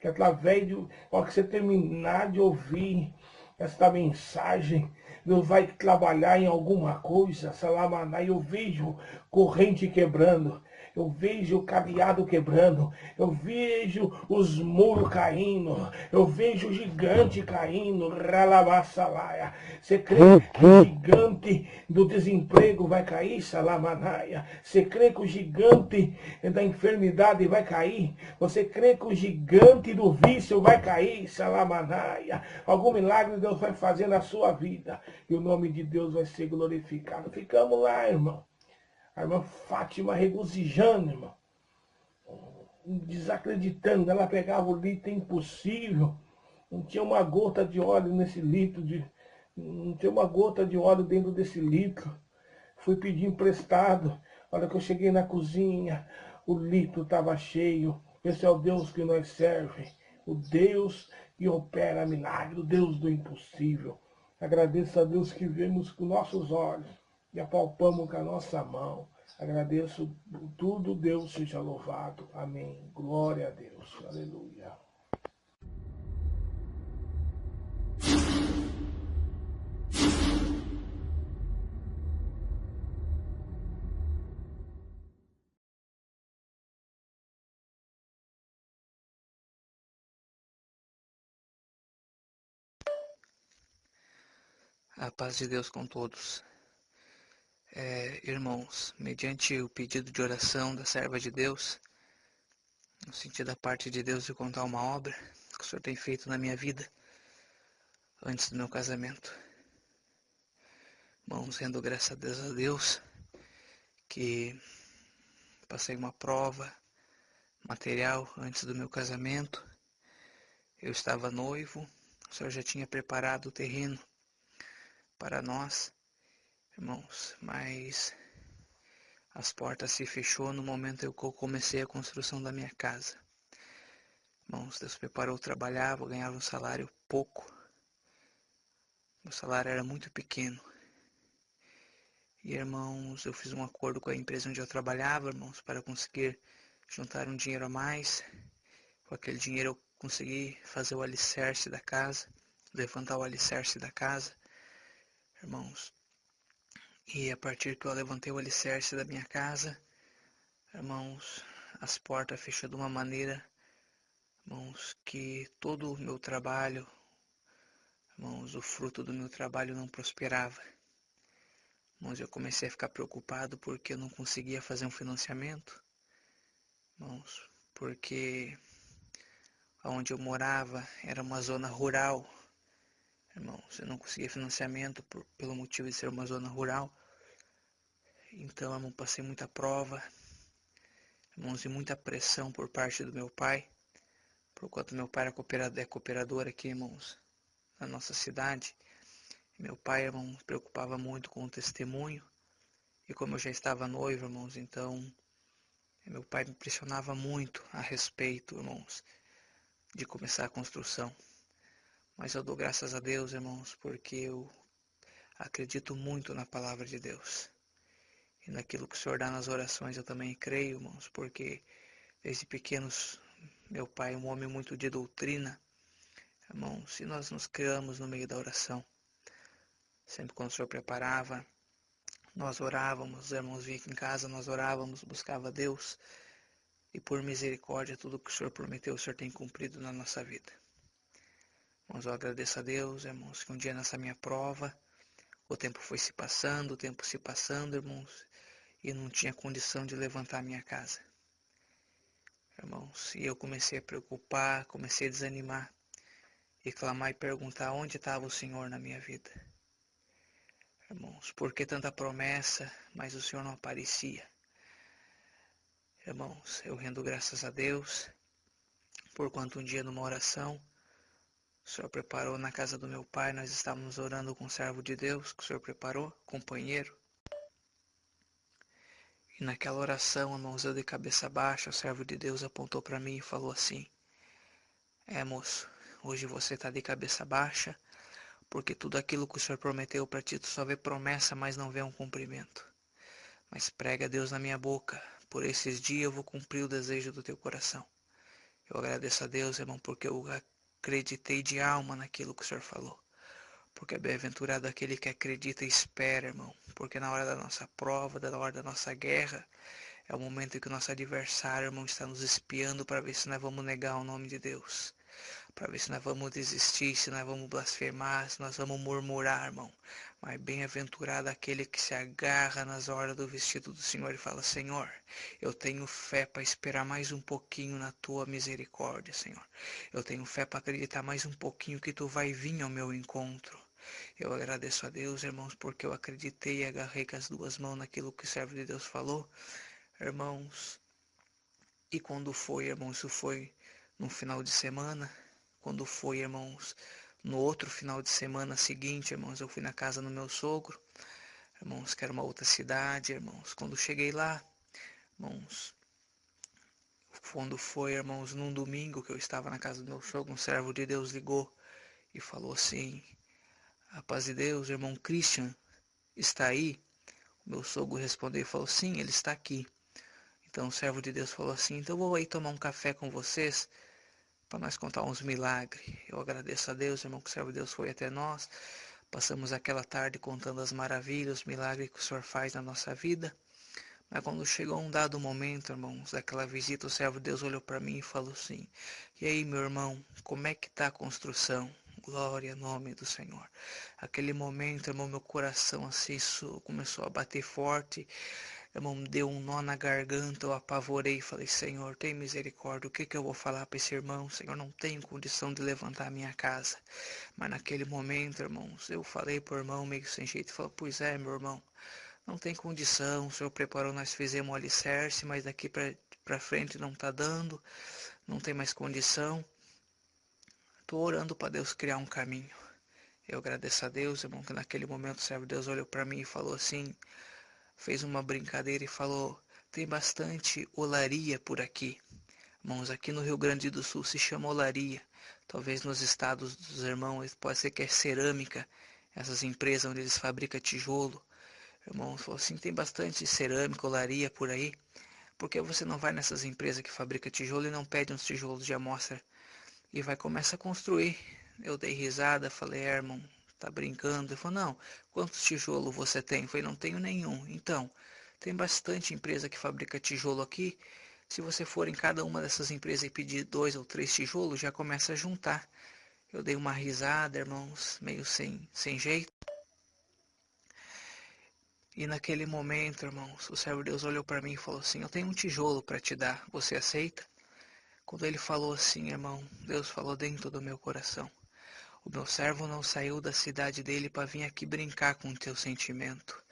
que através de, ao que você terminar de ouvir esta mensagem, Deus vai trabalhar em alguma coisa, Salamaná. Eu vejo corrente quebrando. Eu vejo o cadeado quebrando, eu vejo os muros caindo, eu vejo o gigante caindo, ralabassalaia. Você crê que o gigante do desemprego vai cair, salamanaia? Você crê que o gigante da enfermidade vai cair? Você crê que o gigante do vício vai cair, salamanaia? Algum milagre Deus vai fazer na sua vida e o nome de Deus vai ser glorificado. Ficamos lá, irmão. A irmã Fátima regozijando, irmão. Desacreditando. Ela pegava o litro impossível. Não tinha uma gota de óleo nesse litro. Não tinha uma gota de óleo dentro desse litro. Fui pedir emprestado. A hora que eu cheguei na cozinha, o litro estava cheio. Esse é o Deus que nós serve. O Deus que opera milagre. O Deus do impossível. Agradeço a Deus que vemos com nossos olhos e apalpamos com a nossa mão. Agradeço por tudo, Deus seja louvado. Amém. Glória a Deus. Aleluia. A paz de Deus com todos. Irmãos, mediante o pedido de oração da serva de Deus, no sentido da parte de Deus de contar uma obra que o Senhor tem feito na minha vida antes do meu casamento. Irmãos, rendo graças a Deus que passei uma prova material antes do meu casamento. Eu estava noivo, o Senhor já tinha preparado o terreno para nós, irmãos, mas as portas se fechou no momento em que eu comecei a construção da minha casa. Irmãos, Deus preparou, eu trabalhava, eu ganhava um salário pouco. Meu salário era muito pequeno. E, irmãos, eu fiz um acordo com a empresa onde eu trabalhava, irmãos, para conseguir juntar um dinheiro a mais. Com aquele dinheiro eu consegui fazer o alicerce da casa, levantar o alicerce da casa, irmãos. E a partir que eu levantei o alicerce da minha casa, irmãos, as portas fechou de uma maneira, irmãos, que todo o meu trabalho, irmãos, o fruto do meu trabalho não prosperava. Irmãos, eu comecei a ficar preocupado porque eu não conseguia fazer um financiamento. Irmãos, porque onde eu morava era uma zona rural. Irmãos, eu não conseguia financiamento pelo motivo de ser uma zona rural. Então, irmão, passei muita prova, irmãos, e muita pressão por parte do meu pai. Por quanto meu pai é cooperador aqui, irmãos, na nossa cidade. Meu pai, irmão, se preocupava muito com o testemunho. E como eu já estava noivo, irmãos, então meu pai me pressionava muito a respeito, irmãos, de começar a construção. Mas eu dou graças a Deus, irmãos, porque eu acredito muito na palavra de Deus. E naquilo que o Senhor dá nas orações eu também creio, irmãos, porque desde pequenos meu pai é um homem muito de doutrina, irmãos, e nós nos criamos no meio da oração. Sempre quando o Senhor preparava, nós orávamos, os irmãos vinham aqui em casa, nós orávamos, buscava Deus. E por misericórdia, tudo que o Senhor prometeu, o Senhor tem cumprido na nossa vida. Irmãos, eu agradeço a Deus, irmãos, que um dia nessa minha prova, o tempo foi se passando, irmãos, e não tinha condição de levantar a minha casa. Irmãos, e eu comecei a preocupar, comecei a desanimar, e clamar e perguntar onde estava o Senhor na minha vida. Irmãos, por que tanta promessa, mas o Senhor não aparecia? Irmãos, eu rendo graças a Deus, porquanto um dia numa oração, o Senhor preparou na casa do meu pai, nós estávamos orando com o servo de Deus, que o Senhor preparou, companheiro. E naquela oração, irmãos, eu de cabeça baixa, o servo de Deus apontou para mim e falou assim: moço, hoje você está de cabeça baixa, porque tudo aquilo que o Senhor prometeu para ti, tu só vê promessa, mas não vê um cumprimento. Mas prega a Deus na minha boca, por esses dias eu vou cumprir o desejo do teu coração. Eu agradeço a Deus, irmão, porque eu acreditei de alma naquilo que o Senhor falou. porque é bem-aventurado aquele que acredita e espera, irmão, porque na hora da nossa prova, na hora da nossa guerra, é o momento em que o nosso adversário, irmão, está nos espiando para ver se nós vamos negar o nome de Deus, para ver se nós vamos desistir, se nós vamos blasfemar, se nós vamos murmurar, irmão. Mas bem-aventurado aquele que se agarra nas horas do vestido do Senhor e fala: Senhor, eu tenho fé para esperar mais um pouquinho na tua misericórdia, Senhor. Eu tenho fé para acreditar mais um pouquinho que tu vai vir ao meu encontro. Eu agradeço a Deus, irmãos, porque eu acreditei e agarrei com as duas mãos naquilo que o servo de Deus falou, irmãos. E quando foi, irmãos, isso foi no final de semana. Quando foi, irmãos, no outro final de semana seguinte, irmãos, eu fui na casa do meu sogro, irmãos, que era uma outra cidade, irmãos. Quando cheguei lá, irmãos, quando foi, irmãos, num domingo que eu estava na casa do meu sogro, um servo de Deus ligou e falou assim: a paz de Deus, irmão Christian, está aí? O meu sogro respondeu e falou: sim, ele está aqui. Então o servo de Deus falou assim: então eu vou aí tomar um café com vocês para nós contar uns milagres. Eu agradeço a Deus, irmão, que o servo de Deus foi até nós. Passamos aquela tarde contando as maravilhas, os milagres que o Senhor faz na nossa vida. Mas quando chegou um dado momento, irmãos, daquela visita, o servo de Deus olhou para mim e falou assim: e aí, meu irmão, como é que está a construção? Glória ao nome do Senhor. Aquele momento, irmão, meu coração assim começou a bater forte. Irmão, deu um nó na garganta, eu apavorei e falei: Senhor, tem misericórdia, o que que eu vou falar para esse irmão? Senhor, não tenho condição de levantar a minha casa. Mas naquele momento, irmãos, eu falei pro irmão meio sem jeito, falou: pois é, meu irmão, não tem condição, o Senhor preparou, nós fizemos o alicerce, mas daqui para frente não tá dando, não tem mais condição. Tô orando para Deus criar um caminho. Eu agradeço a Deus, irmão, que naquele momento o servo de Deus olhou para mim e falou assim, fez uma brincadeira e falou: tem bastante olaria por aqui. Irmãos, aqui no Rio Grande do Sul se chama olaria. Talvez nos estados dos irmãos pode ser que é cerâmica, essas empresas onde eles fabricam tijolo. Irmãos, falou assim: tem bastante cerâmica, olaria por aí. Por que você não vai nessas empresas que fabricam tijolo e não pede uns tijolos de amostra e vai começar a construir? Eu dei risada, falei: irmão, tá brincando? Ele falou: não, quantos tijolos você tem? Eu falei: não tenho nenhum. Então, tem bastante empresa que fabrica tijolo aqui. Se você for em cada uma dessas empresas e pedir 2 ou 3 tijolos, já começa a juntar. Eu dei uma risada, irmãos, meio sem jeito. E naquele momento, irmãos, o servo de Deus olhou para mim e falou assim: eu tenho um tijolo para te dar, você aceita? Quando ele falou assim, irmão, Deus falou dentro do meu coração: o meu servo não saiu da cidade dele para vir aqui brincar com o teu sentimento.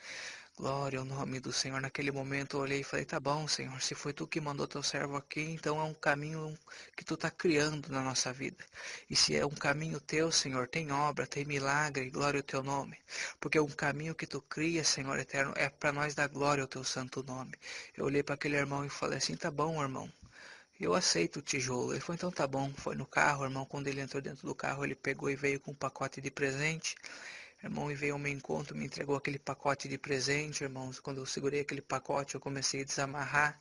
Glória ao nome do Senhor. Naquele momento eu olhei e falei: tá bom, Senhor, se foi tu que mandou teu servo aqui, então é um caminho que tu está criando na nossa vida. E se é um caminho teu, Senhor, tem obra, tem milagre, glória ao teu nome. Porque é um caminho que tu cria, Senhor eterno, é para nós dar glória ao teu santo nome. Eu olhei para aquele irmão e falei assim: tá bom, irmão, eu aceito o tijolo. Ele falou: então tá bom. Foi no carro, irmão, quando ele entrou dentro do carro, ele pegou e veio com um pacote de presente. Irmão, e veio ao meu encontro, me entregou aquele pacote de presente, irmãos. Quando eu segurei aquele pacote, eu comecei a desamarrar.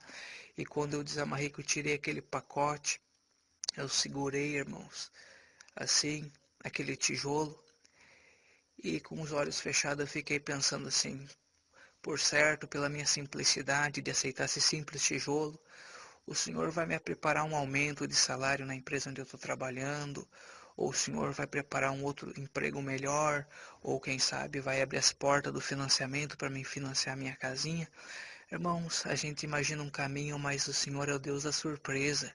E quando eu desamarrei, que eu tirei aquele pacote, eu segurei, irmãos, assim, aquele tijolo. E com os olhos fechados, eu fiquei pensando assim: por certo, pela minha simplicidade de aceitar esse simples tijolo, o Senhor vai me preparar um aumento de salário na empresa onde eu estou trabalhando, ou o Senhor vai preparar um outro emprego melhor, ou quem sabe vai abrir as portas do financiamento para mim financiar minha casinha. Irmãos, a gente imagina um caminho, mas o Senhor é o Deus da surpresa.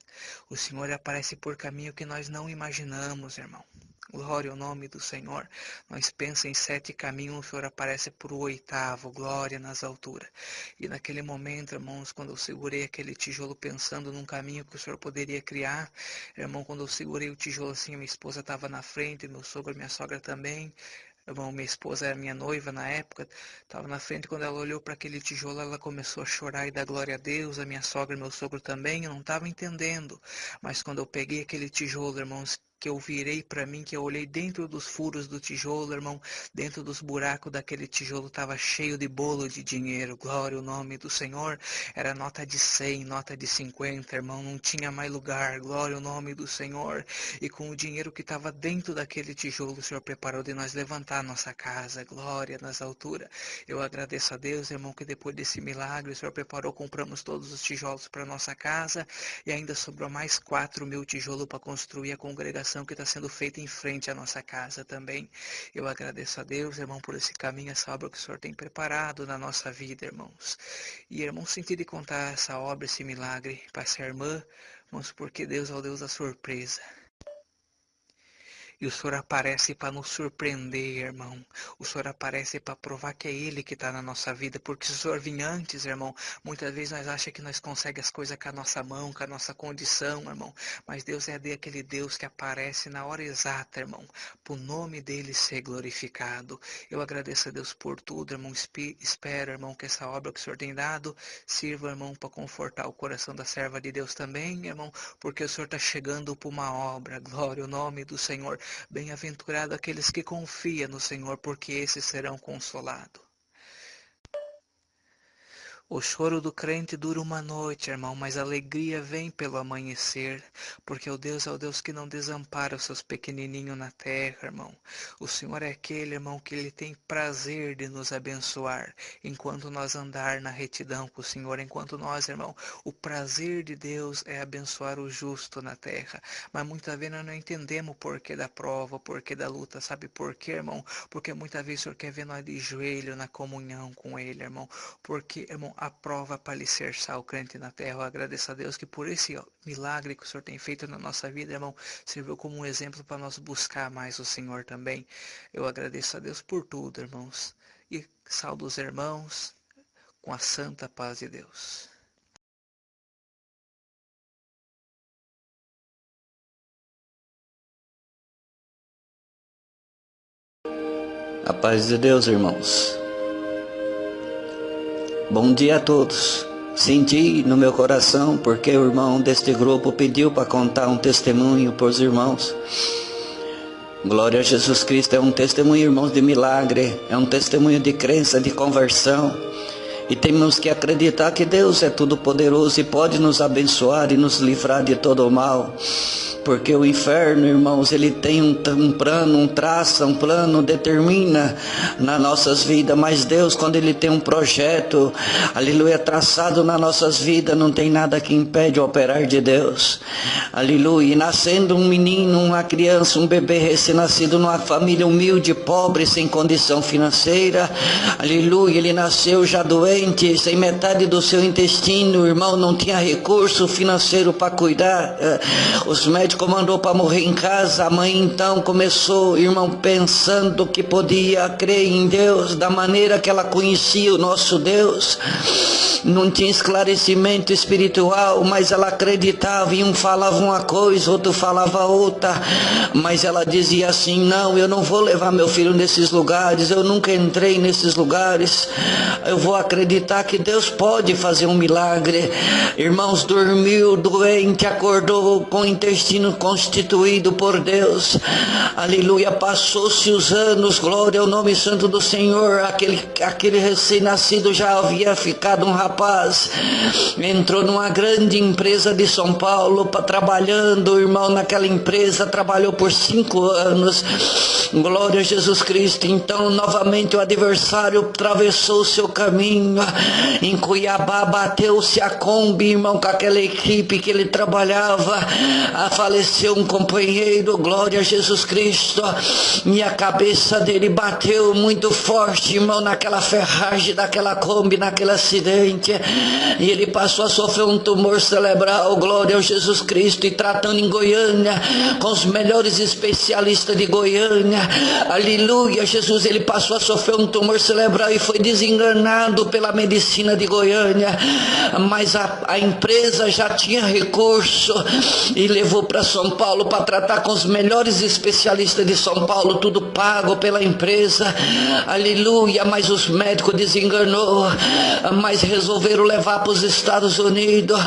O Senhor aparece por caminho que nós não imaginamos, irmão. Glória ao nome do Senhor. Nós pensamos em 7 caminhos, o Senhor aparece por o 8º, glória nas alturas. E naquele momento, irmãos, quando eu segurei aquele tijolo pensando num caminho que o Senhor poderia criar, irmão, quando eu segurei o tijolo assim, minha esposa estava na frente, meu sogro, minha sogra também. Irmão, minha esposa era minha noiva na época, estava na frente. Quando ela olhou para aquele tijolo, ela começou a chorar e dar glória a Deus. A minha sogra e meu sogro também, eu não estava entendendo. Mas quando eu peguei aquele tijolo, irmãos, que eu virei para mim, que eu olhei dentro dos furos do tijolo, irmão, dentro dos buracos daquele tijolo estava cheio de bolo de dinheiro. Glória ao nome do Senhor. Era nota de 100, nota de 50, irmão, não tinha mais lugar. Glória ao nome do Senhor. E com o dinheiro que estava dentro daquele tijolo, o Senhor preparou de nós levantar a nossa casa. Glória nas alturas. Eu agradeço a Deus, irmão, que depois desse milagre, o Senhor preparou, compramos todos os tijolos para nossa casa e ainda sobrou mais 4.000 tijolos para construir a congregação que está sendo feita em frente à nossa casa também. Eu agradeço a Deus, irmão, por esse caminho, essa obra que o Senhor tem preparado na nossa vida, irmãos. E, irmão, senti de contar essa obra, esse milagre para essa irmã, irmãos, porque Deus é o Deus da surpresa. E o Senhor aparece para nos surpreender, irmão. O Senhor aparece para provar que é Ele que está na nossa vida. Porque se o Senhor vir antes, irmão, muitas vezes nós achamos que nós conseguimos as coisas com a nossa mão, com a nossa condição, irmão. Mas Deus é aquele Deus que aparece na hora exata, irmão, para o nome dEle ser glorificado. Eu agradeço a Deus por tudo, irmão. Espero, irmão, que essa obra que o Senhor tem dado sirva, irmão, para confortar o coração da serva de Deus também, irmão. Porque o Senhor está chegando para uma obra. Glória ao nome do Senhor. Bem-aventurado aqueles que confiam no Senhor, porque esses serão consolados. O choro do crente dura uma noite, irmão, mas a alegria vem pelo amanhecer, porque o Deus é o Deus que não desampara os seus pequenininhos na terra, irmão. O Senhor é aquele, irmão, que Ele tem prazer de nos abençoar, enquanto nós andar na retidão com o Senhor, enquanto nós, irmão, o prazer de Deus é abençoar o justo na terra. Mas muitas vezes nós não entendemos o porquê da prova, o porquê da luta, sabe por quê, irmão? Porque muitas vezes o Senhor quer ver nós de joelho na comunhão com Ele, irmão. Porque, irmão, a prova para alicerçar o crente na terra. Eu agradeço a Deus que por esse milagre que o Senhor tem feito na nossa vida, irmão, serviu como um exemplo para nós buscar mais o Senhor também. Eu agradeço a Deus por tudo, irmãos. E saúdo os irmãos com a santa paz de Deus. A paz de Deus, irmãos. Bom dia a todos. Senti no meu coração porque o irmão deste grupo pediu para contar um testemunho para os irmãos. Glória a Jesus Cristo. É um testemunho, irmãos, de milagre. É um testemunho de crença, de conversão. E temos que acreditar que Deus é todo poderoso e pode nos abençoar e nos livrar de todo o mal. Porque o inferno, irmãos, ele tem um plano, um plano, determina nas nossas vidas. Mas Deus, quando Ele tem um projeto, aleluia, traçado nas nossas vidas, não tem nada que impede o operar de Deus. Aleluia. E nascendo um menino, uma criança, um bebê recém-nascido numa família humilde, pobre, sem condição financeira. Aleluia. Ele nasceu já doente, sem metade do seu intestino, o irmão não tinha recurso financeiro para cuidar. Os médicos mandou para morrer em casa. A mãe então começou, irmão, pensando que podia crer em Deus da maneira que ela conhecia o nosso Deus. Não tinha esclarecimento espiritual, mas ela acreditava. E um falava uma coisa, outro falava outra, mas ela dizia assim: não, eu não vou levar meu filho nesses lugares, eu nunca entrei nesses lugares, eu vou acreditar que Deus pode fazer um milagre. Irmãos, dormiu doente, acordou com o intestino constituído por Deus. Aleluia. Passou-se os anos, glória ao nome santo do Senhor. Aquele recém-nascido já havia ficado um rapaz, entrou numa grande empresa de São Paulo, trabalhando, irmão, naquela empresa, trabalhou por 5 anos, glória a Jesus Cristo. Então novamente o adversário atravessou o seu caminho, em Cuiabá bateu-se a Kombi, irmão, com aquela equipe que ele trabalhava, faleceu um companheiro, glória a Jesus Cristo, e a cabeça dele bateu muito forte, irmão, naquela ferragem daquela Kombi, naquele acidente, e ele passou a sofrer um tumor cerebral, glória a Jesus Cristo, e tratando em Goiânia, com os melhores especialistas de Goiânia, aleluia, Jesus, ele passou a sofrer um tumor cerebral e foi desenganado pela pela medicina de Goiânia, mas a empresa já tinha recurso e levou para São Paulo para tratar com os melhores especialistas de São Paulo, tudo pago pela empresa, aleluia, mas os médicos desenganou, mas resolveram levar para os Estados Unidos,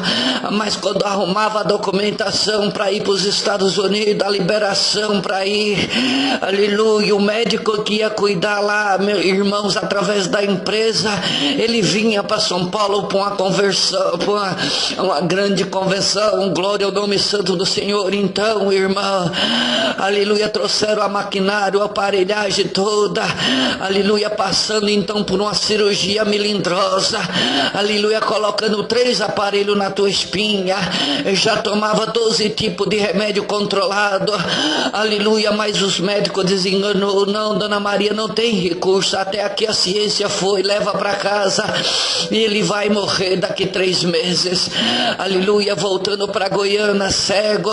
mas quando arrumava a documentação para ir para os Estados Unidos, a liberação para ir, aleluia, o médico que ia cuidar lá, meus irmãos, através da empresa, ele vinha para São Paulo para uma conversão, para uma grande convenção, glória ao nome santo do Senhor. Então, irmão, aleluia, trouxeram a maquinário, a aparelhagem toda, aleluia, passando então por uma cirurgia melindrosa, aleluia, colocando 3 aparelhos na tua espinha, já tomava 12 tipos de remédio controlado, aleluia, mas os médicos desenganou, não, Dona Maria, não tem recurso, até aqui a ciência foi, leva para casa, e ele vai morrer daqui 3 meses, aleluia, voltando para Goiânia, cego,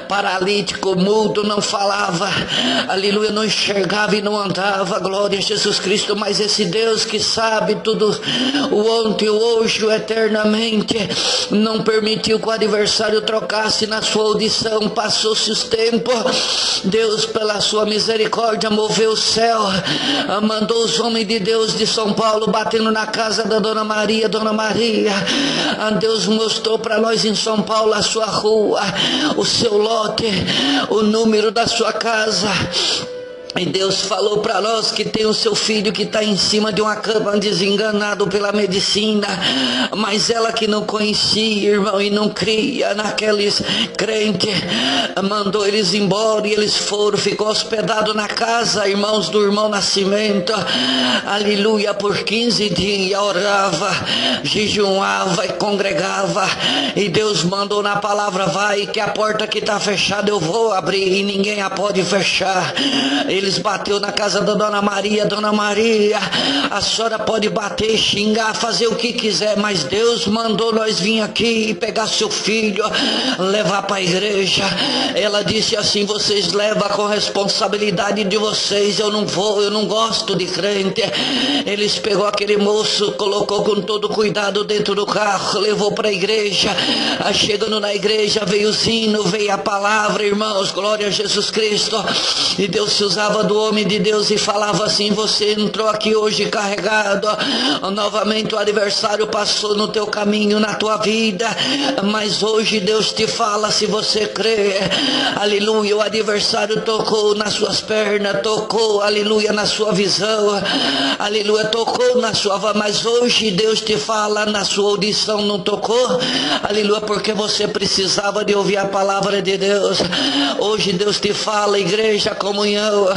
paralítico, mudo, não falava, aleluia, não enxergava e não andava, glória a Jesus Cristo, mas esse Deus que sabe tudo, o ontem, o hoje, o eternamente, não permitiu que o adversário trocasse na sua audição, passou-se os tempos, Deus pela sua misericórdia moveu o céu, mandou os homens de Deus de São Paulo batendo na casa da Dona Maria, Deus mostrou para nós em São Paulo a sua rua, o seu lote, o número da sua casa. E Deus falou para nós que tem o seu filho que está em cima de uma cama desenganado pela medicina, mas ela que não conhecia, irmão, e não cria naqueles crentes, mandou eles embora e eles foram, ficou hospedado na casa, irmãos, do irmão Nascimento, aleluia, por 15 dias, orava, jejuava e congregava, e Deus mandou na palavra, vai que a porta que está fechada eu vou abrir e ninguém a pode fechar. Eles bateu na casa da Dona Maria, a senhora pode bater, xingar, fazer o que quiser, mas Deus mandou nós vir aqui e pegar seu filho, levar para a igreja. Ela disse assim, vocês levam com responsabilidade de vocês, eu não vou, eu não gosto de crente. Eles pegou aquele moço, colocou com todo cuidado dentro do carro, levou para a igreja, chegando na igreja veio o sino, veio a palavra, irmãos, glória a Jesus Cristo, e Deus se usava do homem de Deus e falava assim, você entrou aqui hoje carregado, novamente o adversário passou no teu caminho, na tua vida, mas hoje Deus te fala, se você crê, aleluia, o adversário tocou nas suas pernas, tocou, aleluia, na sua visão, aleluia, tocou na sua, mas hoje Deus te fala, na sua audição não tocou, aleluia, porque você precisava de ouvir a palavra de Deus. Hoje Deus te fala, igreja, comunhão,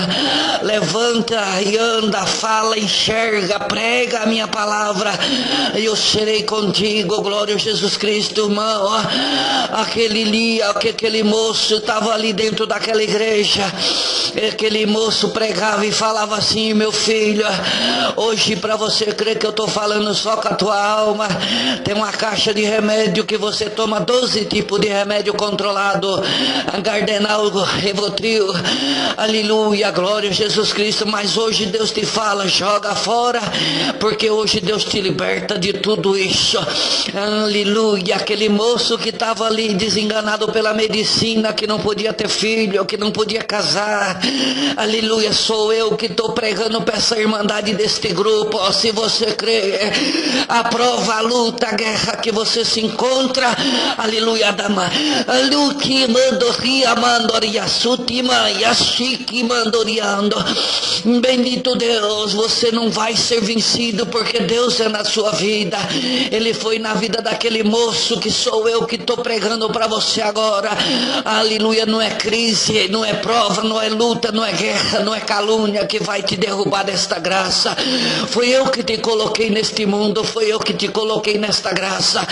levanta e anda, fala, enxerga, prega a minha palavra, e eu serei contigo, glória a Jesus Cristo, irmão. Aquele moço estava ali dentro daquela igreja, aquele moço pregava e falava assim, meu filho, hoje para você crer que eu estou falando só com a tua alma, tem uma caixa de remédio que você toma 12 tipos de remédio controlado, Gardenal, Rivotril, aleluia, glória a Jesus Cristo, mas hoje Deus te fala, joga fora, porque hoje Deus te liberta de tudo isso, aleluia. Aquele moço que estava ali desenganado pela medicina, que não podia ter filho, que não podia casar, aleluia, sou eu que estou pregando para essa irmandade deste grupo, se você crê, a prova, a luta, a guerra que você se encontra, aleluia, dama, que mandoria, mandoria, sutima, yashiki, mandoriando, bendito Deus, você não vai ser vencido, porque Deus é na sua vida, Ele foi na vida daquele moço que sou eu que estou pregando para você agora, aleluia, não é crise, não é prova, não é luta, não é guerra, não é calúnia que vai te derrubar desta graça, foi eu que te coloquei neste mundo, foi eu que te coloquei nesta graça,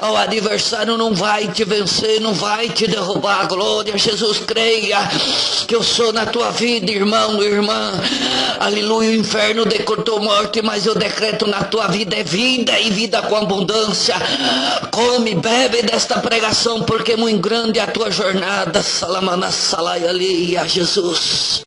o adversário não vai te vencer, não vai te derrubar, glória a Jesus, creia que eu sou na tua vida, irmão, irmã, aleluia, o inferno decretou morte, mas eu decreto na tua vida é vida e vida com abundância, come, bebe desta pregação, porque muito grande é a tua jornada, salamana salai ali, a Jesus.